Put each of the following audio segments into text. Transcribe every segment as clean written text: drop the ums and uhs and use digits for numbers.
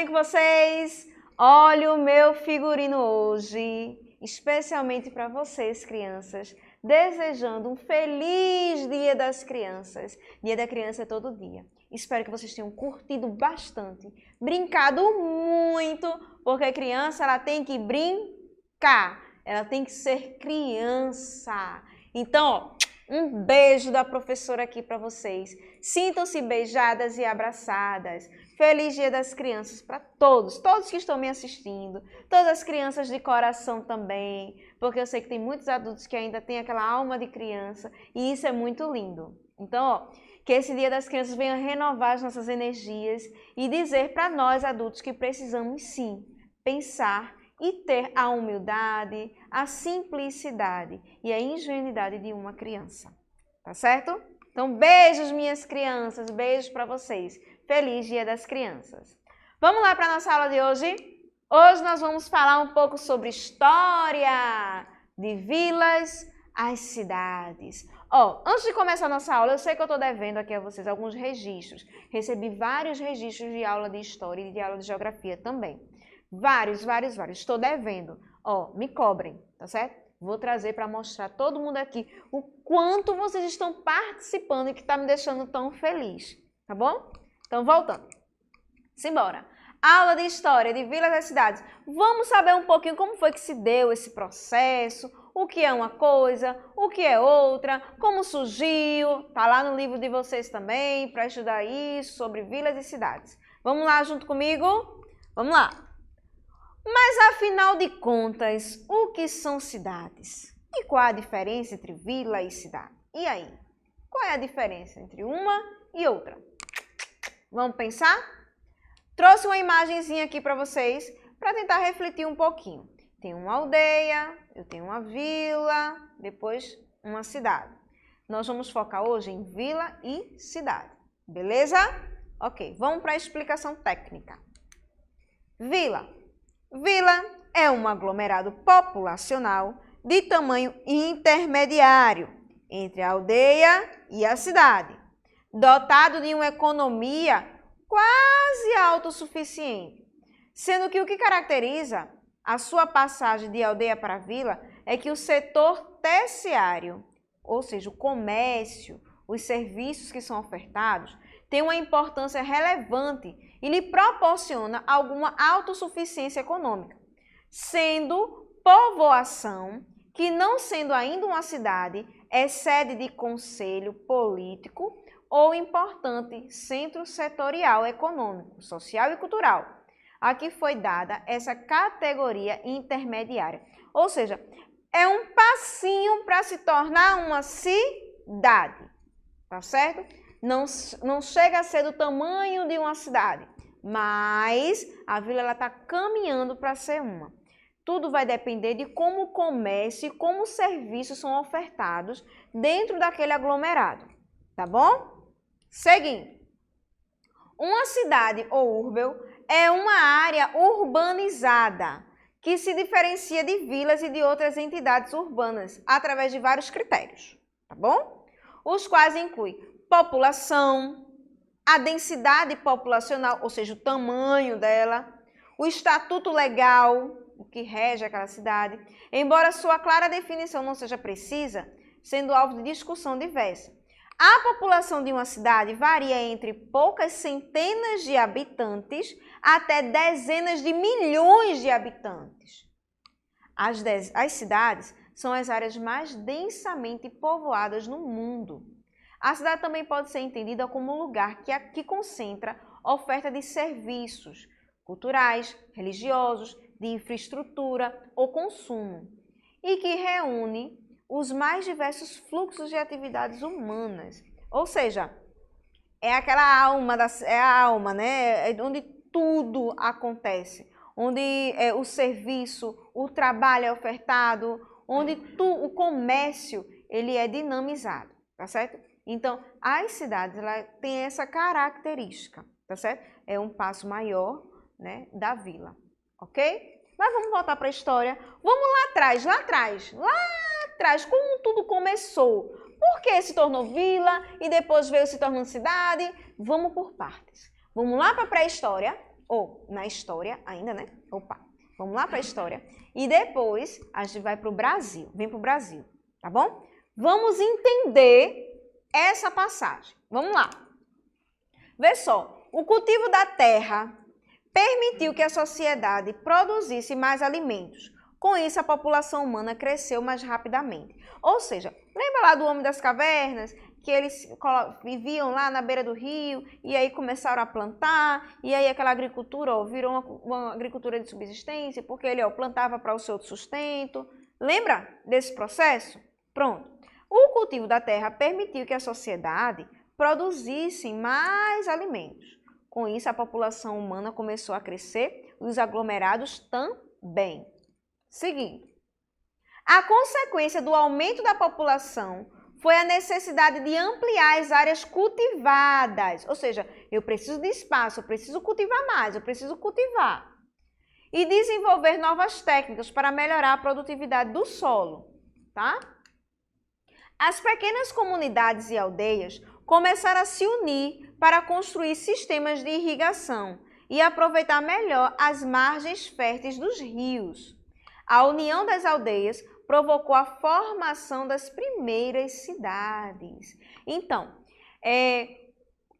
bem com vocês? Olha o meu figurino hoje, especialmente para vocês, crianças, desejando um feliz Dia das Crianças. Dia da Criança é todo dia. Espero que vocês tenham curtido bastante, brincado muito, porque a criança ela tem que brincar, ela tem que ser criança. Então, ó, um beijo da professora aqui para vocês. Sintam-se beijadas e abraçadas. Feliz Dia das Crianças para todos que estão me assistindo, todas as crianças de coração também, porque eu sei que tem muitos adultos que ainda têm aquela alma de criança e isso é muito lindo. Então, ó, que esse Dia das Crianças venha renovar as nossas energias e dizer para nós adultos que precisamos sim pensar e ter a humildade, a simplicidade e a ingenuidade de uma criança, tá certo? Então, beijos minhas crianças, beijos para vocês. Feliz Dia das Crianças. Vamos lá para a nossa aula de hoje? Hoje nós vamos falar um pouco sobre história de vilas às cidades. Ó, antes de começar a nossa aula, eu sei que eu estou devendo aqui a vocês alguns registros. Recebi vários registros de aula de história e de aula de geografia também. Vários. Estou devendo. Ó, me cobrem, tá certo? Vou trazer para mostrar a todo mundo aqui o quanto vocês estão participando e que está me deixando tão feliz, tá bom? Então, voltando. Simbora. Aula de história de vilas das cidades. Vamos saber um pouquinho como foi que se deu esse processo, o que é uma coisa, o que é outra, como surgiu. Tá lá no livro de vocês também, para estudar isso, sobre vilas e cidades. Vamos lá junto comigo? Vamos lá. Mas, afinal de contas, o que são cidades? E qual a diferença entre vila e cidade? E aí? Qual é a diferença entre uma e outra? Vamos pensar? Trouxe uma imagenzinha aqui para vocês, para tentar refletir um pouquinho. Tem uma aldeia, eu tenho uma vila, depois uma cidade. Nós vamos focar hoje em vila e cidade, beleza? Ok, vamos para a explicação técnica. Vila. Vila é um aglomerado populacional de tamanho intermediário entre a aldeia e a cidade, dotado de uma economia quase autossuficiente, sendo que o que caracteriza a sua passagem de aldeia para vila é que o setor terciário, ou seja, o comércio, os serviços que são ofertados, tem uma importância relevante e lhe proporciona alguma autossuficiência econômica, sendo povoação que, não sendo ainda uma cidade, é sede de conselho político ou importante centro setorial econômico, social e cultural. Aqui foi dada essa categoria intermediária, ou seja, é um passinho para se tornar uma cidade, tá certo? Não chega a ser do tamanho de uma cidade, mas a vila está caminhando para ser uma. Tudo vai depender de como o comércio e como os serviços são ofertados dentro daquele aglomerado, tá bom? Seguindo. Uma cidade ou urbio é uma área urbanizada que se diferencia de vilas e de outras entidades urbanas através de vários critérios, tá bom? Os quais incluem população, a densidade populacional, ou seja, o tamanho dela, o estatuto legal, o que rege aquela cidade, embora sua clara definição não seja precisa, sendo alvo de discussão diversa. A população de uma cidade varia entre poucas centenas de habitantes até dezenas de milhões de habitantes. As cidades são as áreas mais densamente povoadas no mundo. A cidade também pode ser entendida como um lugar que concentra oferta de serviços culturais, religiosos, de infraestrutura ou consumo, e que reúne os mais diversos fluxos de atividades humanas. Ou seja, é aquela alma, é a alma, né? É onde tudo acontece, onde o serviço, o trabalho é ofertado, onde o comércio ele é dinamizado, tá certo? Então, as cidades têm essa característica, tá certo? É um passo maior, né, da vila, ok? Mas vamos voltar para a história. Vamos lá atrás, como tudo começou. Por que se tornou vila e depois veio se tornando cidade? Vamos por partes. Vamos lá para a pré-história. ou na história ainda, né? Opa, vamos lá para a história. E depois a gente vai para o Brasil, vem para o Brasil, tá bom? Vamos entender essa passagem. Vamos lá. Vê só, o cultivo da terra permitiu que a sociedade produzisse mais alimentos. Com isso, a população humana cresceu mais rapidamente. Ou seja, lembra lá do homem das cavernas? Que eles viviam lá na beira do rio e aí começaram a plantar, e aí aquela agricultura virou uma agricultura de subsistência, porque ele plantava para o seu sustento. Lembra desse processo? Pronto. O cultivo da terra permitiu que a sociedade produzisse mais alimentos. Com isso, a população humana começou a crescer, os aglomerados também. Seguindo. A consequência do aumento da população foi a necessidade de ampliar as áreas cultivadas. Ou seja, eu preciso de espaço, eu preciso cultivar mais, eu preciso cultivar. E desenvolver novas técnicas para melhorar a produtividade do solo, tá? As pequenas comunidades e aldeias começaram a se unir para construir sistemas de irrigação e aproveitar melhor as margens férteis dos rios. A união das aldeias provocou a formação das primeiras cidades. Então,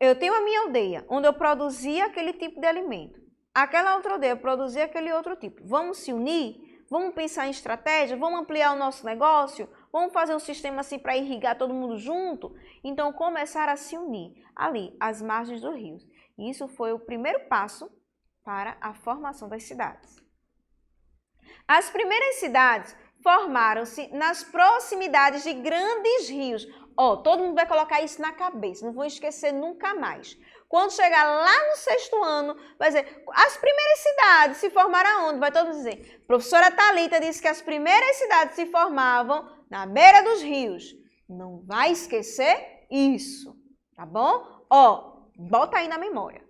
eu tenho a minha aldeia, onde eu produzia aquele tipo de alimento. Aquela outra aldeia produzia aquele outro tipo. Vamos se unir? Vamos pensar em estratégia? Vamos ampliar o nosso negócio? Vamos fazer um sistema assim para irrigar todo mundo junto? Então, começaram a se unir ali, às margens dos rios. E isso foi o primeiro passo para a formação das cidades. As primeiras cidades formaram-se nas proximidades de grandes rios. Todo mundo vai colocar isso na cabeça, não vou esquecer nunca mais. Quando chegar lá no 6º ano, vai dizer, as primeiras cidades se formaram onde? Vai todo mundo dizer, professora Thalita disse que as primeiras cidades se formavam na beira dos rios. Não vai esquecer isso, tá bom? Bota aí na memória.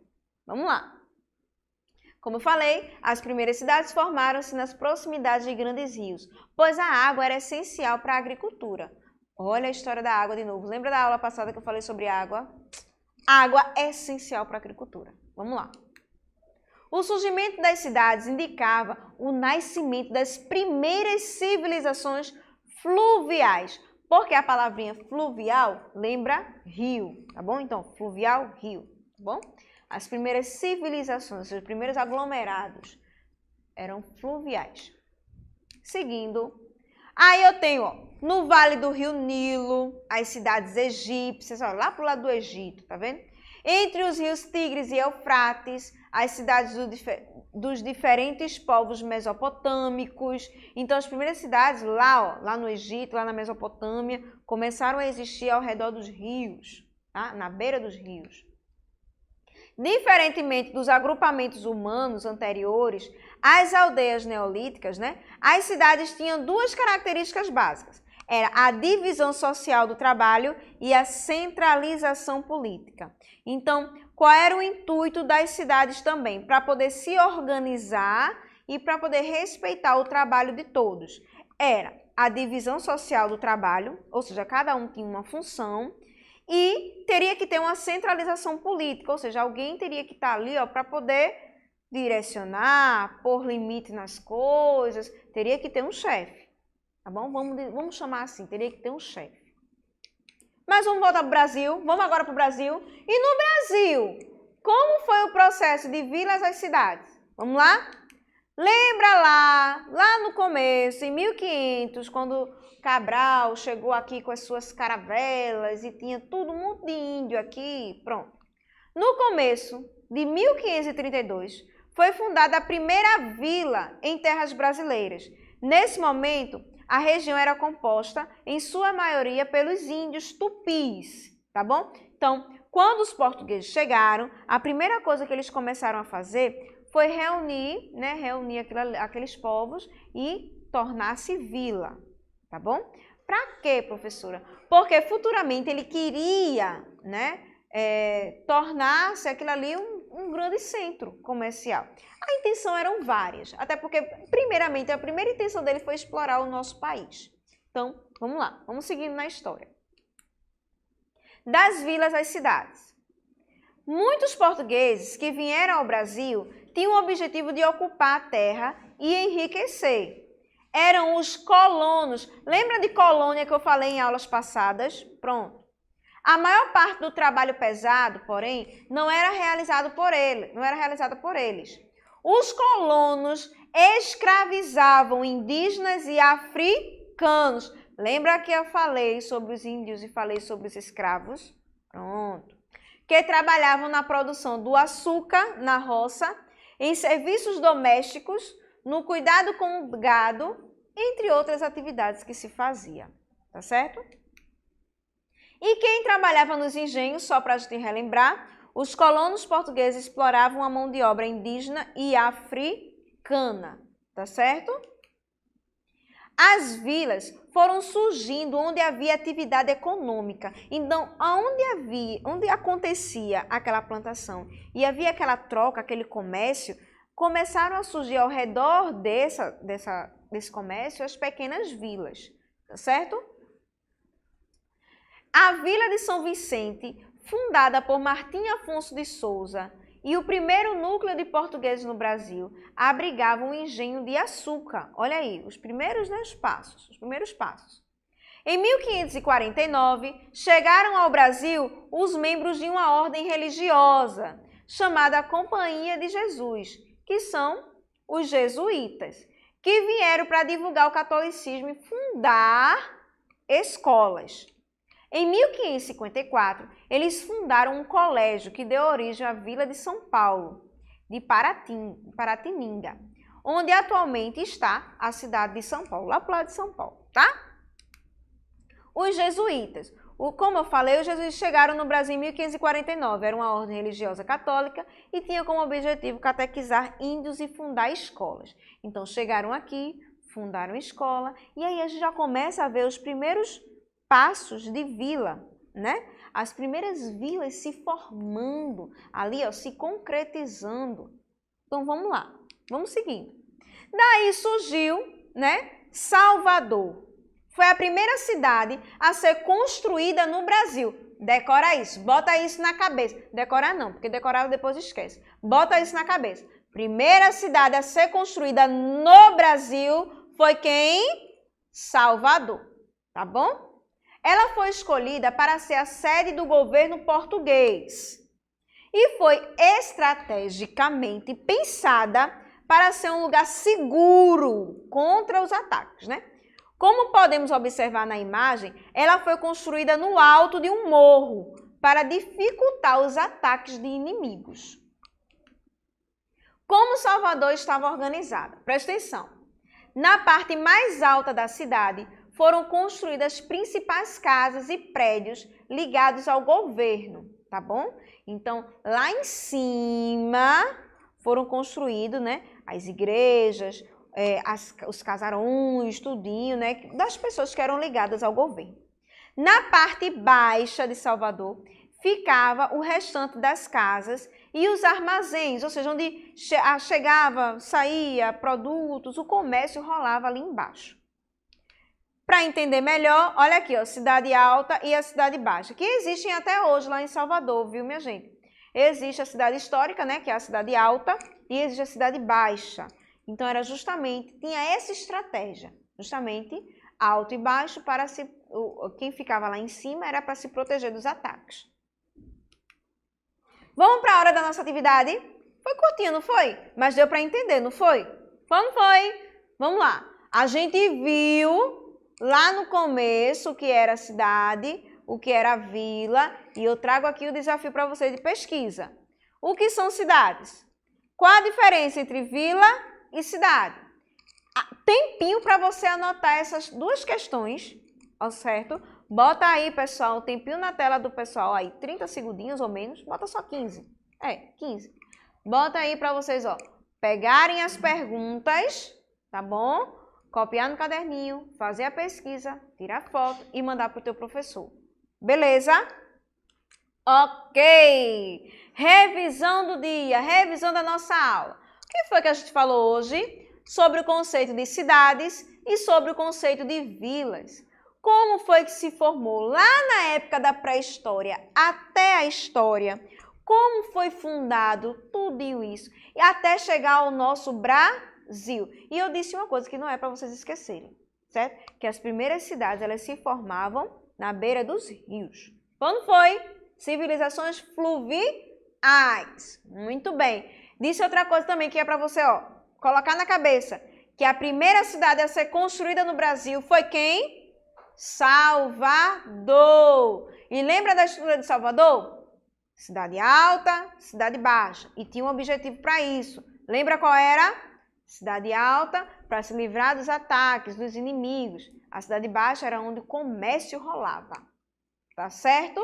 Vamos lá. Como eu falei, as primeiras cidades formaram-se nas proximidades de grandes rios, pois a água era essencial para a agricultura. Olha a história da água de novo. Lembra da aula passada que eu falei sobre água? Água é essencial para a agricultura. Vamos lá. O surgimento das cidades indicava o nascimento das primeiras civilizações fluviais, porque a palavrinha fluvial lembra rio, tá bom? Então, fluvial, rio, tá bom? As primeiras civilizações, os primeiros aglomerados eram fluviais. Seguindo, aí eu tenho, no Vale do Rio Nilo, as cidades egípcias, lá pro lado do Egito, tá vendo? Entre os rios Tigres e Eufrates, as cidades dos diferentes povos mesopotâmicos. Então, as primeiras cidades lá no Egito, lá na Mesopotâmia, começaram a existir ao redor dos rios, tá? Na beira dos rios. Diferentemente dos agrupamentos humanos anteriores, as aldeias neolíticas, as cidades tinham duas características básicas. Era a divisão social do trabalho e a centralização política. Então, qual era o intuito das cidades também? Para poder se organizar e para poder respeitar o trabalho de todos. Era a divisão social do trabalho, ou seja, cada um tinha uma função, e teria que ter uma centralização política, ou seja, alguém teria que estar ali para poder direcionar, pôr limite nas coisas, teria que ter um chefe, tá bom? Vamos chamar assim, teria que ter um chefe. Mas vamos voltar para o Brasil, vamos agora para o Brasil. E no Brasil, como foi o processo de vilas às cidades? Vamos lá? Lembra lá no começo, em 1500, quando Cabral chegou aqui com as suas caravelas e tinha tudo um monte de índio aqui, pronto. No começo de 1532, foi fundada a primeira vila em terras brasileiras. Nesse momento, a região era composta, em sua maioria, pelos índios tupis, tá bom? Então, quando os portugueses chegaram, a primeira coisa que eles começaram a fazer foi reunir aqueles povos e tornar-se vila. Tá bom? Para quê, professora? Porque futuramente ele queria, tornar-se aquilo ali um grande centro comercial. A intenção eram várias, até porque, primeiramente, a primeira intenção dele foi explorar o nosso país. Então, vamos lá, vamos seguindo na história. Das vilas às cidades. Muitos portugueses que vieram ao Brasil tinham o objetivo de ocupar a terra e enriquecer. Eram os colonos. Lembra de colônia que eu falei em aulas passadas? Pronto. A maior parte do trabalho pesado, porém, não era realizada por eles. Os colonos escravizavam indígenas e africanos. Lembra que eu falei sobre os índios e falei sobre os escravos? Pronto. Que trabalhavam na produção do açúcar na roça, em serviços domésticos, no cuidado com o gado, entre outras atividades que se fazia. Tá certo? E quem trabalhava nos engenhos, só para a gente relembrar, os colonos portugueses exploravam a mão de obra indígena e africana, tá certo? As vilas foram surgindo onde havia atividade econômica. Então, onde acontecia aquela plantação e havia aquela troca, aquele comércio, começaram a surgir ao redor desse comércio as pequenas vilas, tá certo? A Vila de São Vicente, fundada por Martim Afonso de Souza, e o primeiro núcleo de portugueses no Brasil, abrigava um engenho de açúcar. Olha aí, os primeiros passos. Em 1549, chegaram ao Brasil os membros de uma ordem religiosa, chamada Companhia de Jesus, que são os jesuítas, que vieram para divulgar o catolicismo e fundar escolas. Em 1554, eles fundaram um colégio que deu origem à Vila de São Paulo, de Paratininga, onde atualmente está a cidade de São Paulo, lá para o lado de São Paulo, tá? Os jesuítas. Como eu falei, os jesuítas chegaram no Brasil em 1549, era uma ordem religiosa católica e tinha como objetivo catequizar índios e fundar escolas. Então, chegaram aqui, fundaram escola e aí a gente já começa a ver os primeiros passos de vila, né? As primeiras vilas se formando ali, ó, se concretizando. Então vamos lá, vamos seguindo. Daí surgiu, né, Salvador. Foi a primeira cidade a ser construída no Brasil. Decora isso, bota isso na cabeça. Decorar não, porque decorar depois esquece. Bota isso na cabeça. Primeira cidade a ser construída no Brasil foi quem? Salvador, tá bom? Ela foi escolhida para ser a sede do governo português e foi estrategicamente pensada para ser um lugar seguro contra os ataques, né? Como podemos observar na imagem, ela foi construída no alto de um morro para dificultar os ataques de inimigos. Como Salvador estava organizada? Presta atenção. Na parte mais alta da cidade, foram construídas as principais casas e prédios ligados ao governo, tá bom? Então, lá em cima foram construídos, né, as igrejas, os casarões, tudinho, né, das pessoas que eram ligadas ao governo. Na parte baixa de Salvador ficava o restante das casas e os armazéns, ou seja, onde chegava, saía produtos, o comércio rolava ali embaixo. Para entender melhor, olha aqui, ó, Cidade Alta e a Cidade Baixa, que existem até hoje lá em Salvador, viu, minha gente? Existe a cidade histórica, né, que é a Cidade Alta, e existe a Cidade Baixa. Então, tinha essa estratégia, justamente alto e baixo, para quem ficava lá em cima era para se proteger dos ataques. Vamos para a hora da nossa atividade? Foi curtinho, não foi? Mas deu para entender, não foi? Foi ou não foi? Vamos lá. A gente viu lá no começo o que era a cidade, o que era a vila, e eu trago aqui o desafio para vocês de pesquisa. O que são cidades? Qual a diferença entre vila e cidade? Tempinho para você anotar essas duas questões, ó, certo? Bota aí, pessoal, um tempinho na tela do pessoal, aí 30 segundinhos ou menos, bota só 15. 15. Bota aí para vocês, ó, pegarem as perguntas, tá bom? Copiar no caderninho, fazer a pesquisa, tirar foto e mandar para o teu professor. Beleza? Ok! Revisão do dia, revisão da nossa aula. O que foi que a gente falou hoje? Sobre o conceito de cidades e sobre o conceito de vilas. Como foi que se formou lá na época da pré-história até a história? como foi fundado tudo isso, e até chegar ao nosso Brasil. E eu disse uma coisa que não é para vocês esquecerem, certo? Que as primeiras cidades, elas se formavam na beira dos rios. Quando foi? Civilizações fluviais. Muito bem. Disse outra coisa também que é para você, ó, colocar na cabeça, que a primeira cidade a ser construída no Brasil foi quem? Salvador. E lembra da estrutura de Salvador? Cidade alta, cidade baixa. E tinha um objetivo para isso. Lembra qual era? Cidade alta para se livrar dos ataques, dos inimigos. A cidade baixa era onde o comércio rolava. Tá certo?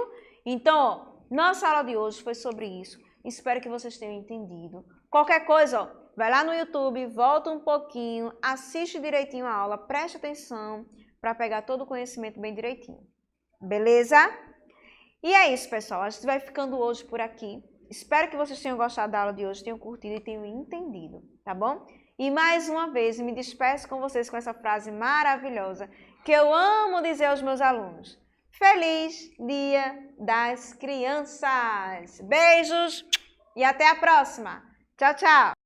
Então, ó, nossa aula de hoje foi sobre isso. Espero que vocês tenham entendido. Qualquer coisa, ó, vai lá no YouTube, volta um pouquinho, assiste direitinho a aula, preste atenção para pegar todo o conhecimento bem direitinho. Beleza? E é isso, pessoal. A gente vai ficando hoje por aqui. Espero que vocês tenham gostado da aula de hoje, tenham curtido e tenham entendido, tá bom? E mais uma vez, me despeço com vocês com essa frase maravilhosa que eu amo dizer aos meus alunos. Feliz Dia das Crianças! Beijos e até a próxima! Tchau, tchau!